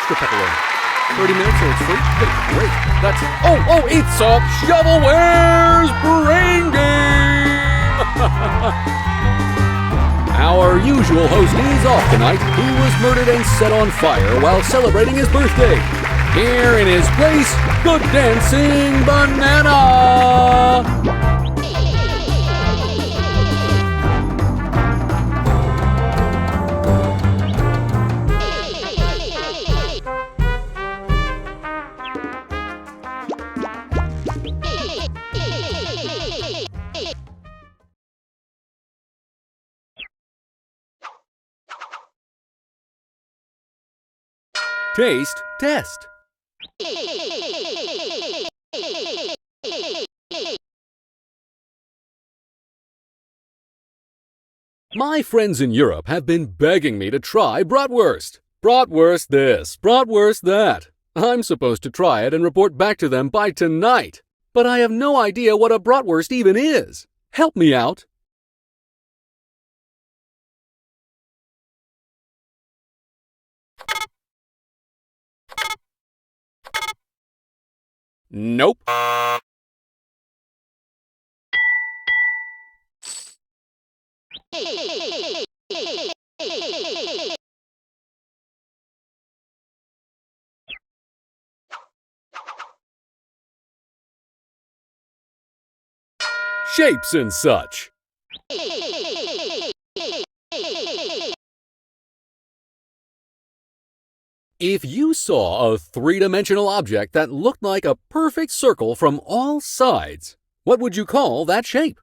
extra pepperoni. 30 minutes so it's free? Hey, great. That's... it's a shovelware's brain game! Our usual host is off tonight. He was murdered and set on fire while celebrating his birthday. Here in his place, the dancing banana! Taste test. My friends in Europe have been begging me to try bratwurst. Bratwurst this, bratwurst that. I'm supposed to try it and report back to them by tonight. But I have no idea what a bratwurst even is. Help me out. Nope. Shapes and such. If you saw a three-dimensional object that looked like a perfect circle from all sides, what would you call that shape?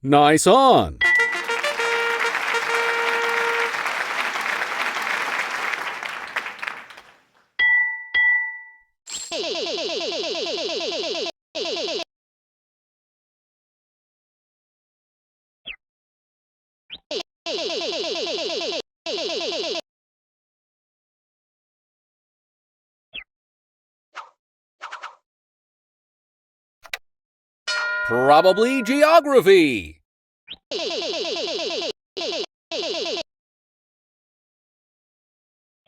Nice on! Probably geography.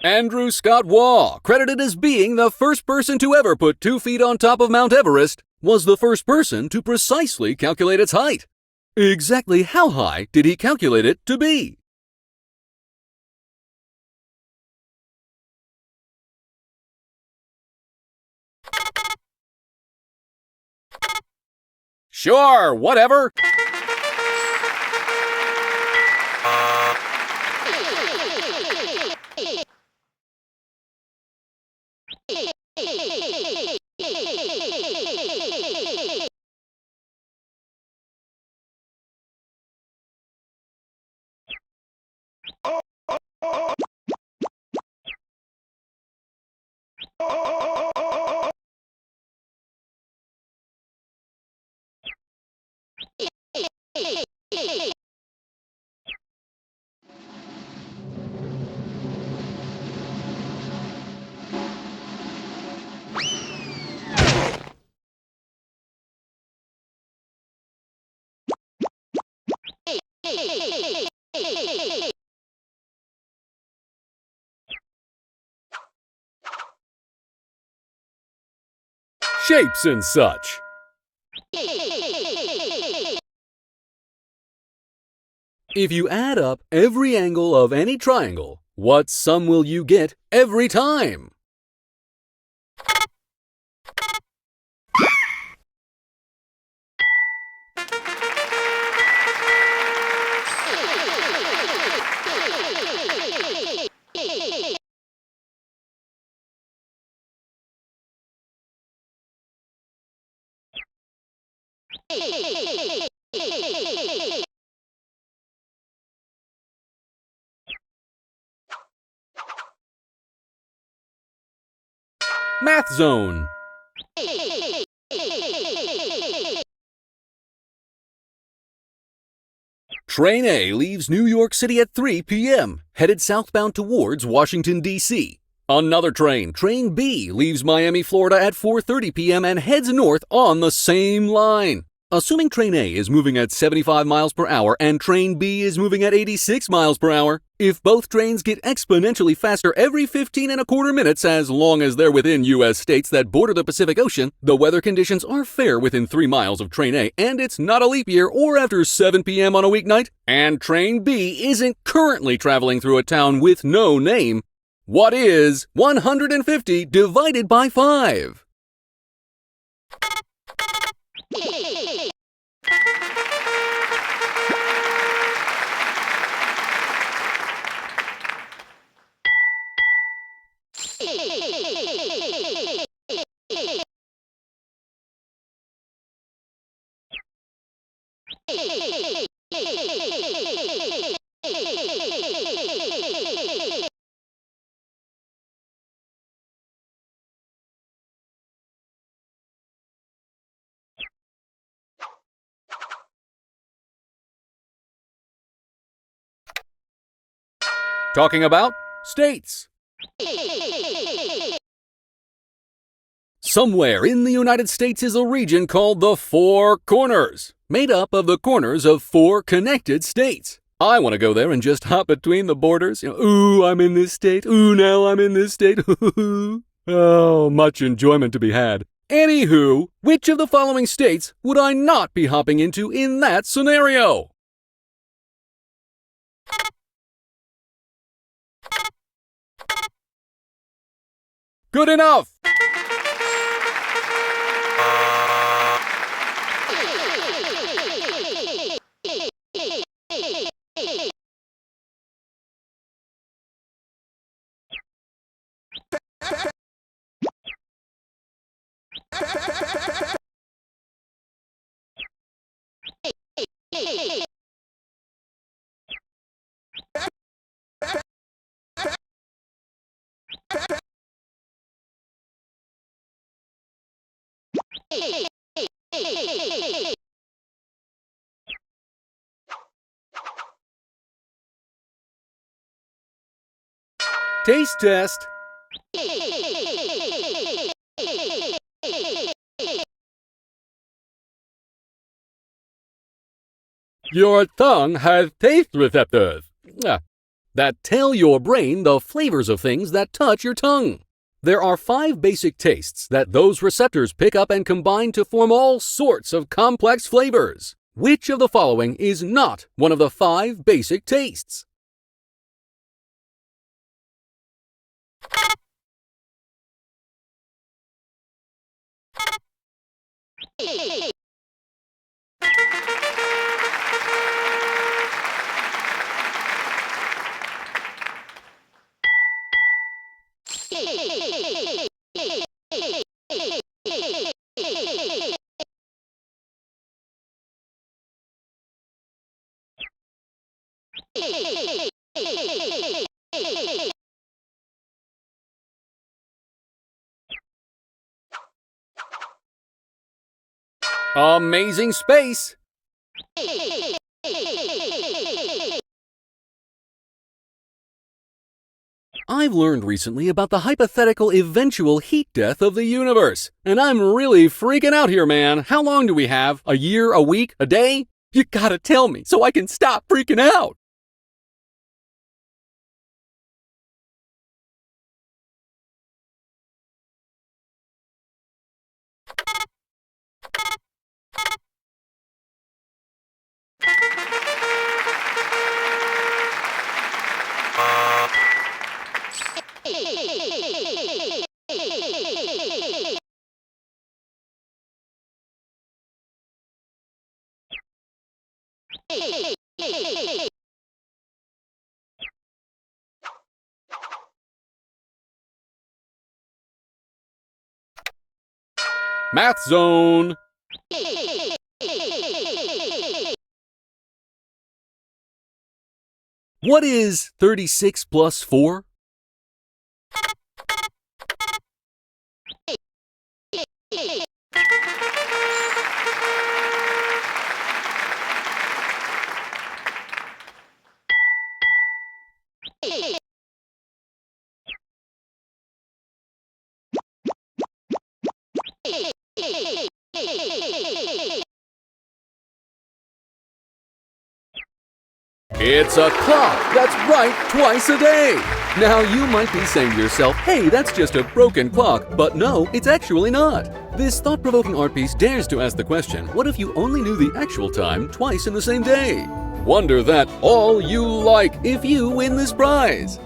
Andrew Scott Waugh, credited as being the first person to ever put 2 feet on top of Mount Everest, was the first person to precisely calculate its height. Exactly how high did he calculate it to be? Sure, whatever. Shapes and such. If you add up every angle of any triangle, what sum will you get every time? Math Zone. Train A leaves New York City at 3 p.m., headed southbound towards Washington, D.C. Another train, Train B, leaves Miami, Florida at 4:30 p.m. and heads north on the same line. Assuming Train A is moving at 75 miles per hour and Train B is moving at 86 miles per hour, If both trains get exponentially faster every 15.25 minutes as long as they're within U.S. states that border the Pacific Ocean, the weather conditions are fair within 3 miles of Train A, and it's not a leap year or after 7 p.m. on a weeknight, and Train B isn't currently traveling through a town with no name, what is 150 divided by 5? Talking about states. Somewhere in the United States is a region called the Four Corners, made up of the corners of 4 connected states. I want to go there and just hop between the borders. Ooh, I'm in this state. Ooh, now I'm in this state. Oh, much enjoyment to be had. Anywho, which of the following states would I not be hopping into in that scenario? Good enough! Taste test. Your tongue has taste receptors that tell your brain the flavors of things that touch your tongue. There are 5 basic tastes that those receptors pick up and combine to form all sorts of complex flavors. Which of the following is not one of the 5 basic tastes? Amazing space! I've learned recently about the hypothetical eventual heat death of the universe, and I'm really freaking out here, man. How long do we have? A year? A week? A day? You gotta tell me so I can stop freaking out! Math zone! What is 36 plus 4? It's a clock that's right twice a day. Now you might be saying to yourself, hey, that's just a broken clock, but no, it's actually not. This thought-provoking art piece dares to ask the question, what if you only knew the actual time twice in the same day? Wonder that all you like if you win this prize.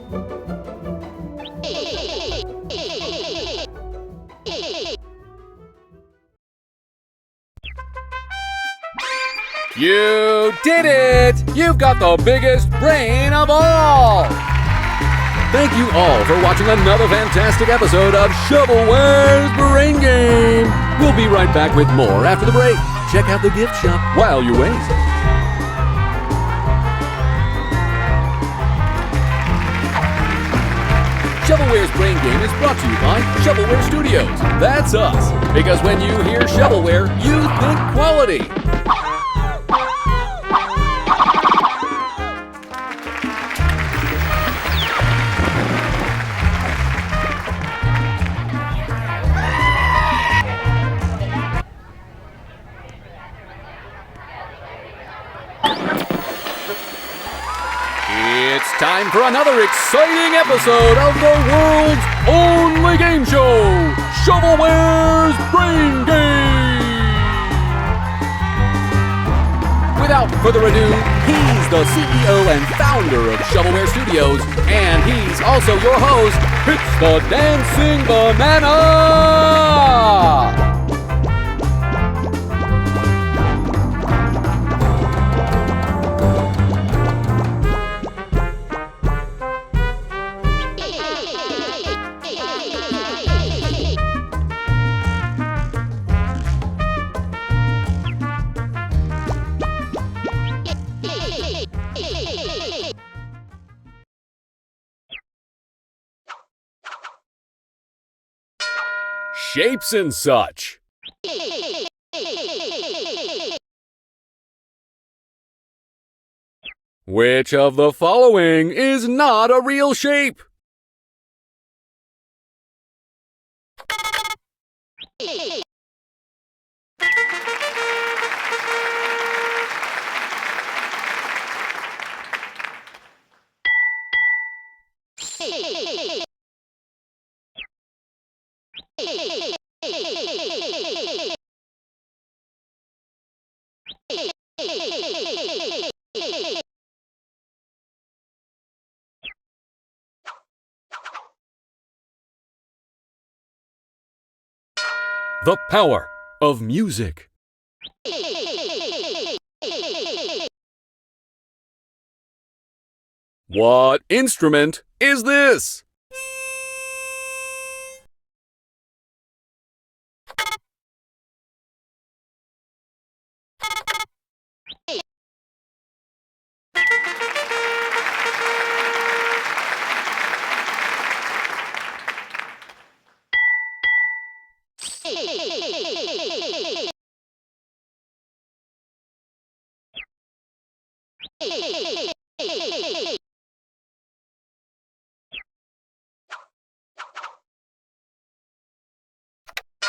You did it! You've got the biggest brain of all! Thank you all for watching another fantastic episode of Shovelware's Brain Game! We'll be right back with more after the break. Check out the gift shop while you wait. Shovelware's Brain Game is brought to you by Shovelware Studios. That's us. Because when you hear shovelware, you think quality. It's time for another exciting episode of the world's only game show, Shovelware's Brain Game! Without further ado, he's the CEO and founder of Shovelware Studios, and he's also your host, it's the Dancing Banana! Shapes and such. Which of the following is not a real shape? The power of music. What instrument is this?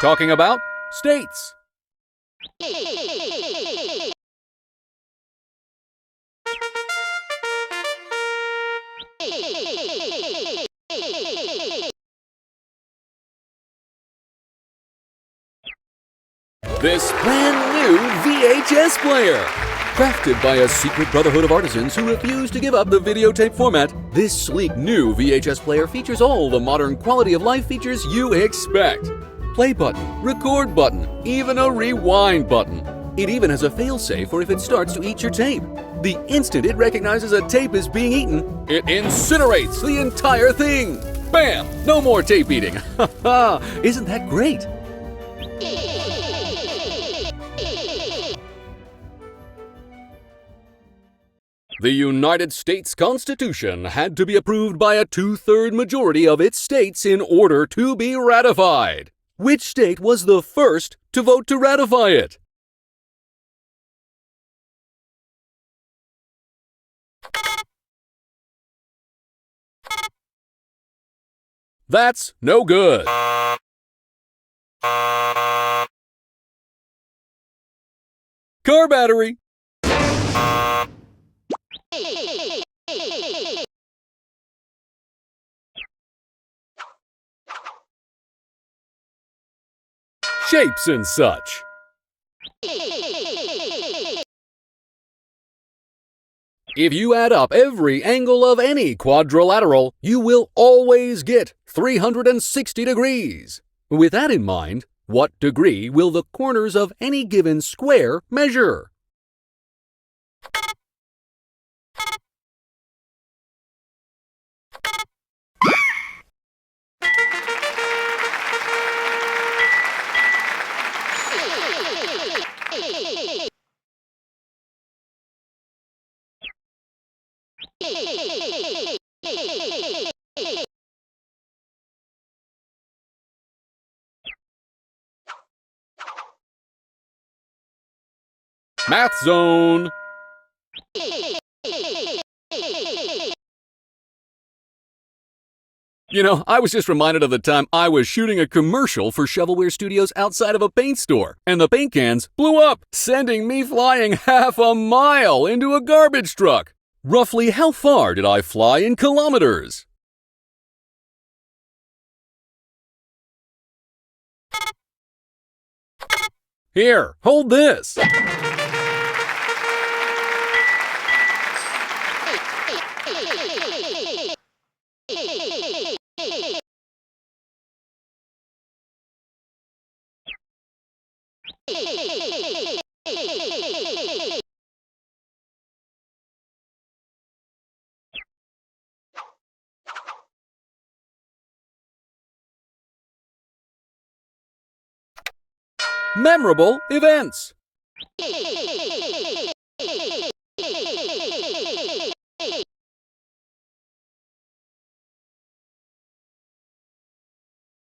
Talking about states. This brand new VHS player. Crafted by a secret brotherhood of artisans who refuse to give up the videotape format, this sleek new VHS player features all the modern quality of life features you expect. Play button, record button, even a rewind button. It even has a failsafe for if it starts to eat your tape. The instant it recognizes a tape is being eaten, it incinerates the entire thing. Bam! No more tape eating. Ha ha! Isn't that great? The United States Constitution had to be approved by a 2/3 majority of its states in order to be ratified. Which state was the first to vote to ratify it? That's no good. Car battery. Shapes and such. If you add up every angle of any quadrilateral, you will always get 360 degrees. With that in mind, what degree will the corners of any given square measure? Math Zone! You know, I was just reminded of the time I was shooting a commercial for Shovelware Studios outside of a paint store, and the paint cans blew up, sending me flying half a mile into a garbage truck. Roughly how far did I fly in kilometers? Here, hold this. Memorable events.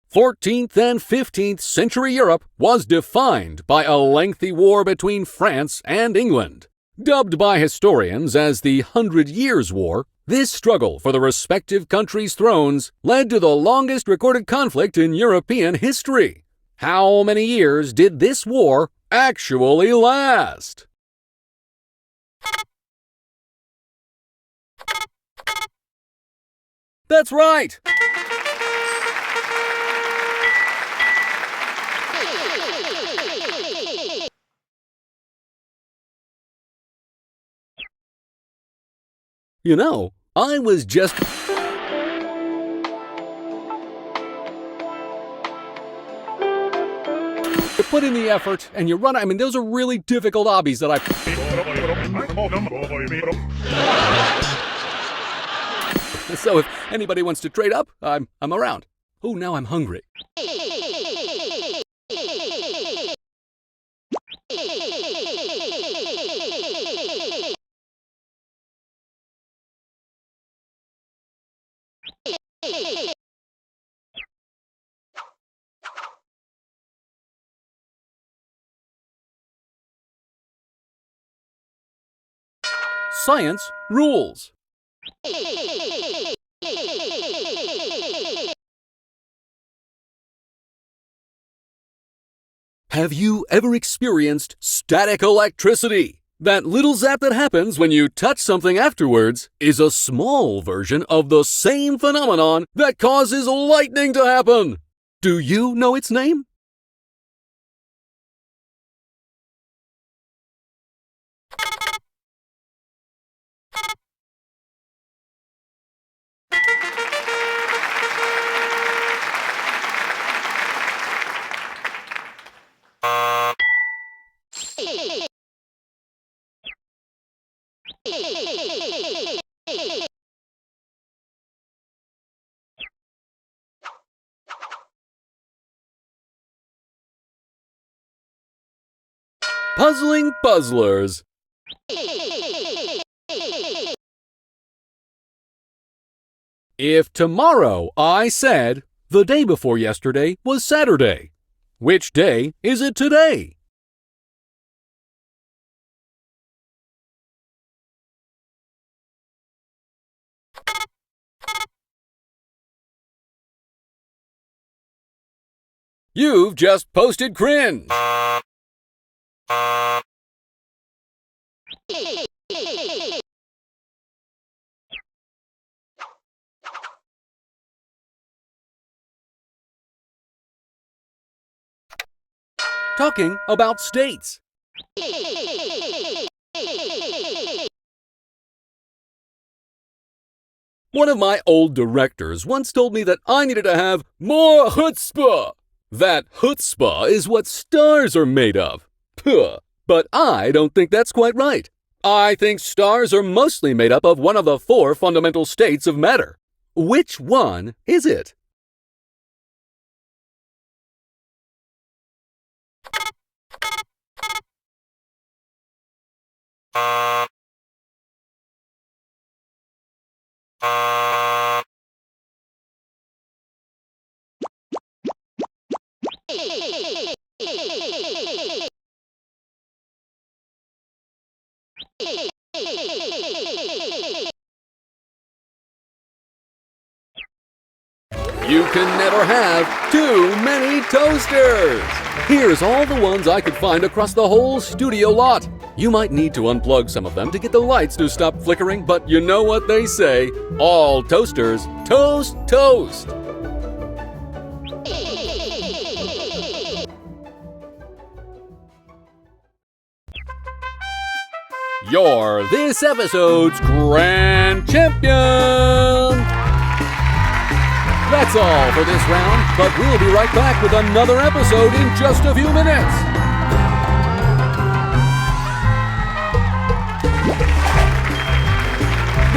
Fourteenth and 15th century Europe was defined by a lengthy war between France and England. Dubbed by historians as the 100 Years' War, this struggle for the respective countries' thrones led to the longest recorded conflict in European history. How many years did this war actually last? That's right! You know, I was just... You put in the effort and you run... I mean, those are really difficult hobbies that I... So if anybody wants to trade up, I'm around. Oh, now I'm hungry. Science rules. Have you ever experienced static electricity? That little zap that happens when you touch something afterwards is a small version of the same phenomenon that causes lightning to happen. Do you know its name? Puzzling Puzzlers. If tomorrow I said the day before yesterday was Saturday, which day is it today? You've just posted cringe. talking about states. One of my old directors once told me that I needed to have more chutzpah. That chutzpah is what stars are made of. Puh. But I don't think that's quite right. I think stars are mostly made up of one of the 4 fundamental states of matter. Which one is it? You can never have too many toasters! Here's all the ones I could find across the whole studio lot. You might need to unplug some of them to get the lights to stop flickering, but you know what they say, all toasters toast toast! You're this episode's grand champion! That's all for this round, but we'll be right back with another episode in just a few minutes.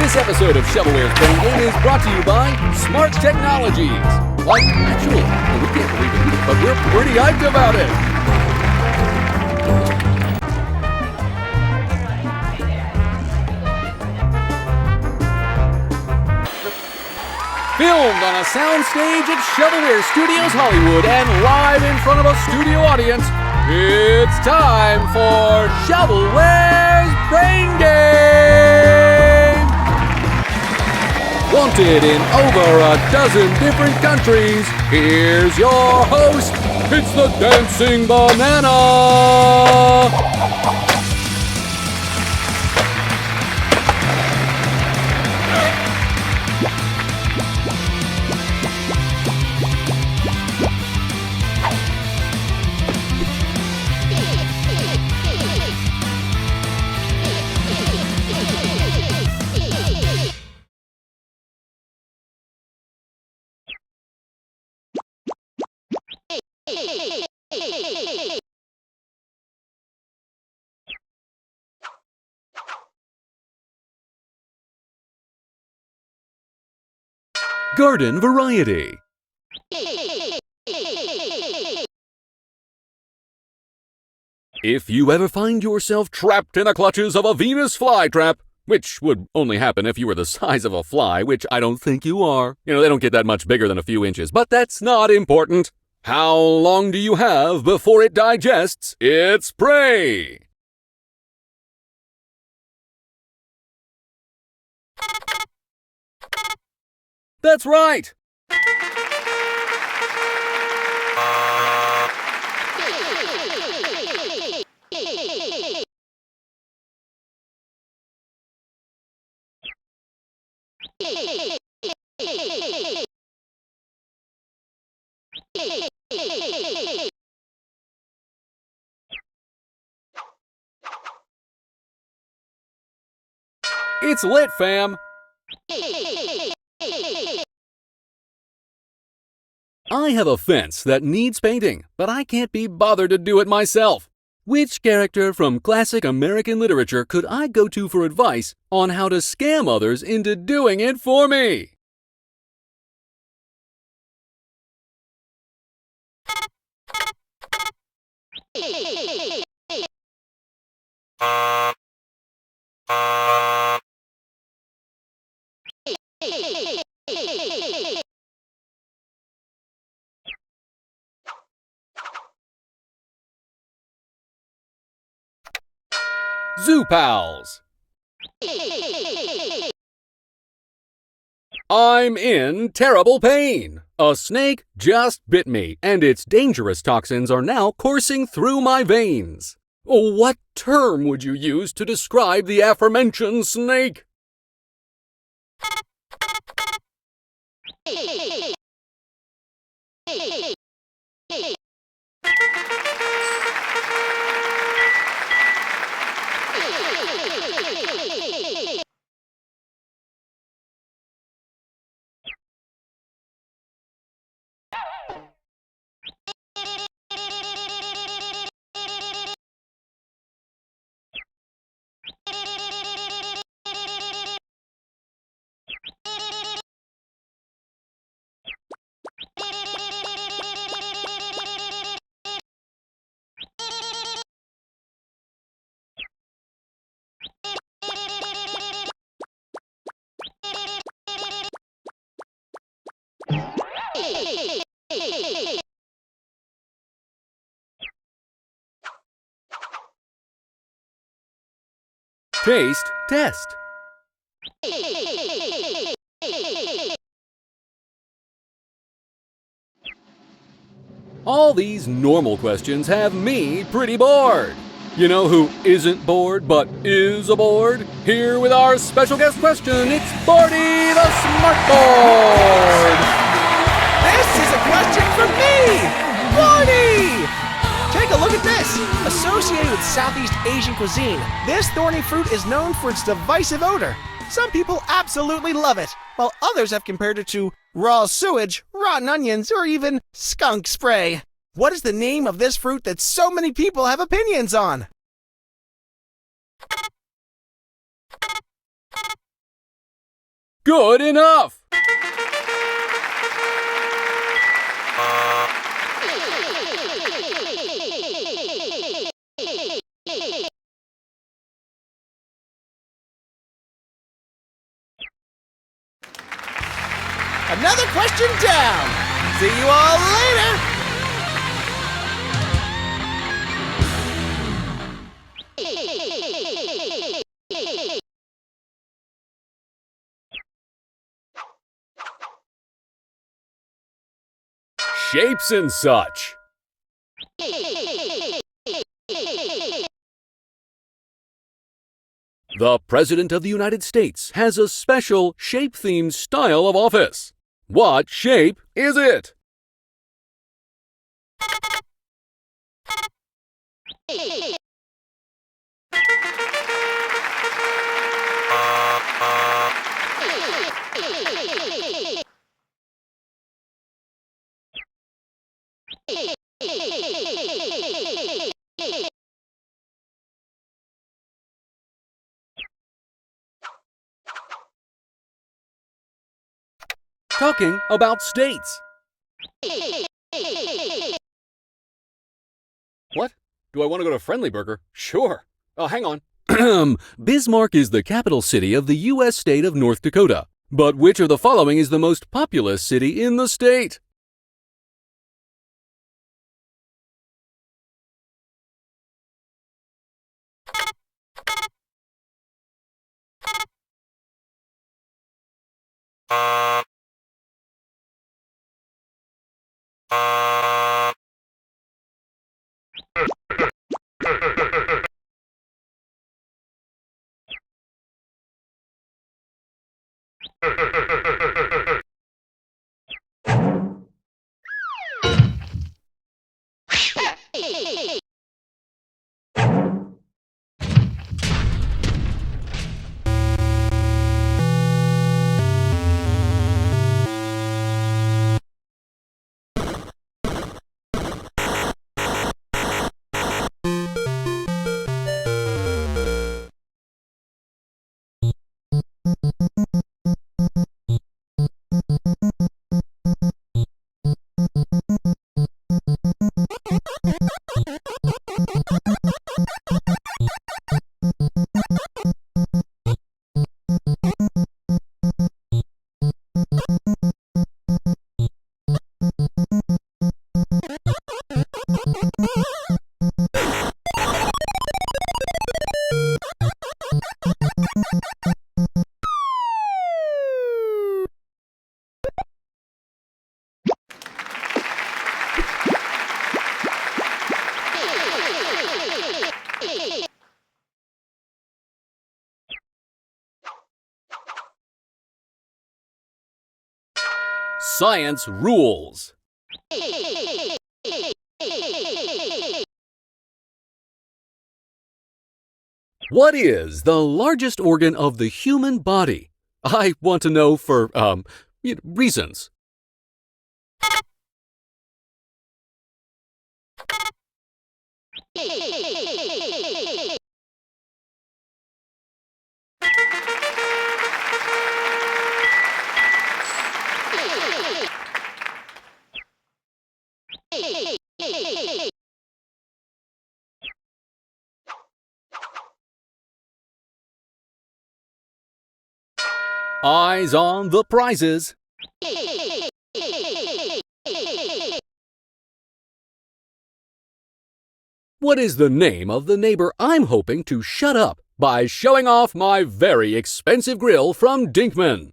This episode of Shovelware's Brain Game is brought to you by Smart Technologies. Like, actually, we can't believe it, but we're pretty hyped about it. Filmed on a soundstage at Shovelware Studios Hollywood and live in front of a studio audience, it's time for Shovelware's Brain Game! Wanted in over a dozen different countries, here's your host, it's the Dancing Banana! Garden variety. If you ever find yourself trapped in the clutches of a Venus flytrap, which would only happen if you were the size of a fly, which I don't think you are. You know, they don't get that much bigger than a few inches, but that's not important. How long do you have before it digests its prey? That's right! It's lit, fam! I have a fence that needs painting, but I can't be bothered to do it myself. Which character from classic American literature could I go to for advice on how to scam others into doing it for me? Zoo Pals. I'm in terrible pain. A snake just bit me, and its dangerous toxins are now coursing through my veins. What term would you use to describe the aforementioned snake? Taste test. All these normal questions have me pretty bored. You know who isn't bored but is aboard? Here with our special guest question, it's Barty the Smartboard! This is a question for me! Barty! Take a look at this! Associated with Southeast Asian cuisine, this thorny fruit is known for its divisive odor. Some people absolutely love it, while others have compared it to raw sewage, rotten onions, or even skunk spray. What is the name of this fruit that so many people have opinions on? Good enough! Another question down! See you all later! Shapes and such. The President of the United States has a special shape-themed style of office. What shape is it? Talking about states. What? Do I want to go to Friendly Burger? Sure. Oh, hang on. Bismarck is the capital city of the U.S. state of North Dakota. But which of the following is the most populous city in the state? Science rules. What is the largest organ of the human body? I want to know for, reasons. Eyes on the prizes. What is the name of the neighbor I'm hoping to shut up by showing off my very expensive grill from Dinkman?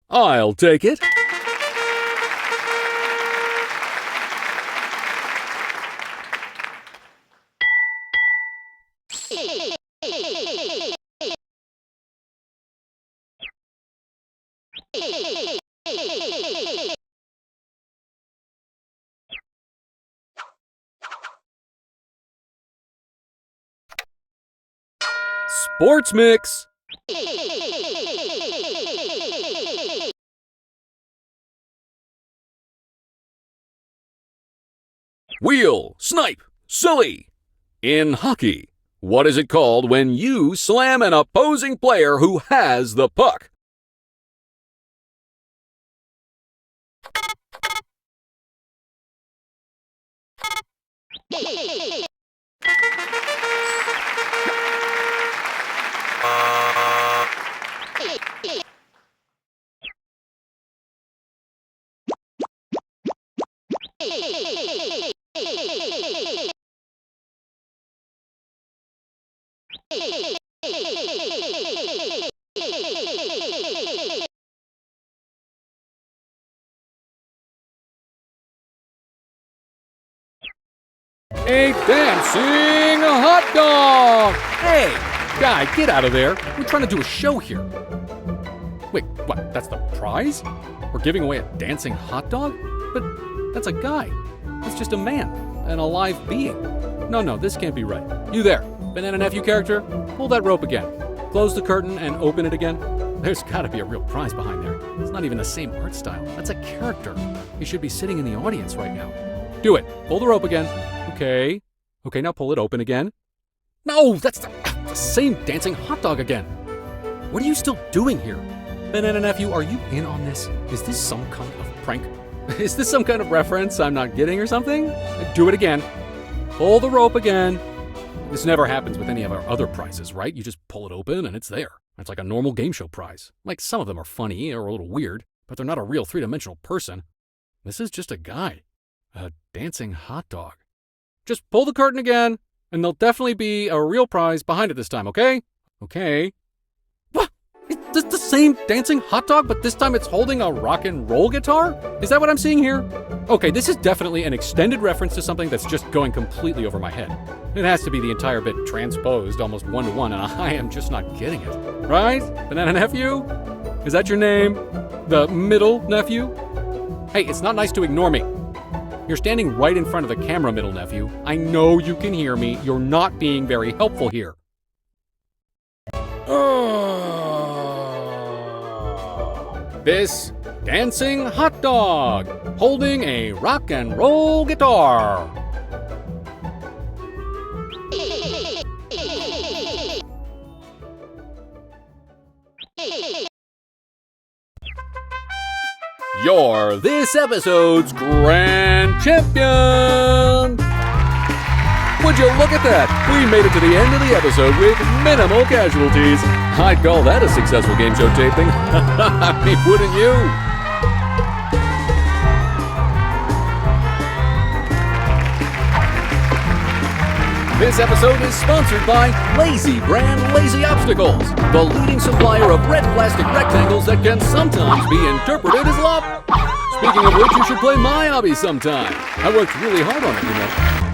I'll take it. Sports Mix. Wheel, snipe, silly. In hockey, what is it called when you slam an opposing player who has the puck? A dancing hot dog! Hey, guy, get out of there. We're trying to do a show here. Wait, what? That's the prize? We're giving away a dancing hot dog? But that's a guy. That's just a man, an alive being. No, this can't be right. You there, Banana Nephew character, pull that rope again. Close the curtain and open it again. There's gotta be a real prize behind there. It's not even the same art style. That's a character. He should be sitting in the audience right now. Do it. Pull the rope again. Okay, now pull it open again. No, that's the same dancing hot dog again. What are you still doing here? Banana Nephew, are you in on this? Is this some kind of prank? Is this some kind of reference I'm not getting or something? Do it again. Pull the rope again. This never happens with any of our other prizes, right? You just pull it open and it's there. It's like a normal game show prize. Like, some of them are funny or a little weird, but they're not a real three-dimensional person. This is just a guy. A dancing hot dog. Just pull the curtain again, and there'll definitely be a real prize behind it this time, okay? Okay. What? It's the same dancing hot dog, but this time it's holding a rock and roll guitar? Is that what I'm seeing here? Okay, this is definitely an extended reference to something that's just going completely over my head. It has to be the entire bit transposed almost one-to-one, and I am just not getting it. Right? Banana Nephew? Is that your name? The middle nephew? Hey, it's not nice to ignore me. You're standing right in front of the camera, middle nephew. I know you can hear me. You're not being very helpful here. This dancing hot dog holding a rock and roll guitar. You're this episode's grand champion! Would you look at that? We made it to the end of the episode with minimal casualties. I'd call that a successful game show taping. I mean, wouldn't you? This episode is sponsored by Lazy Brand Lazy Obstacles, the leading supplier of red plastic rectangles that can sometimes be interpreted as love. Speaking of which, you should play my hobby sometime. I worked really hard on it, you know.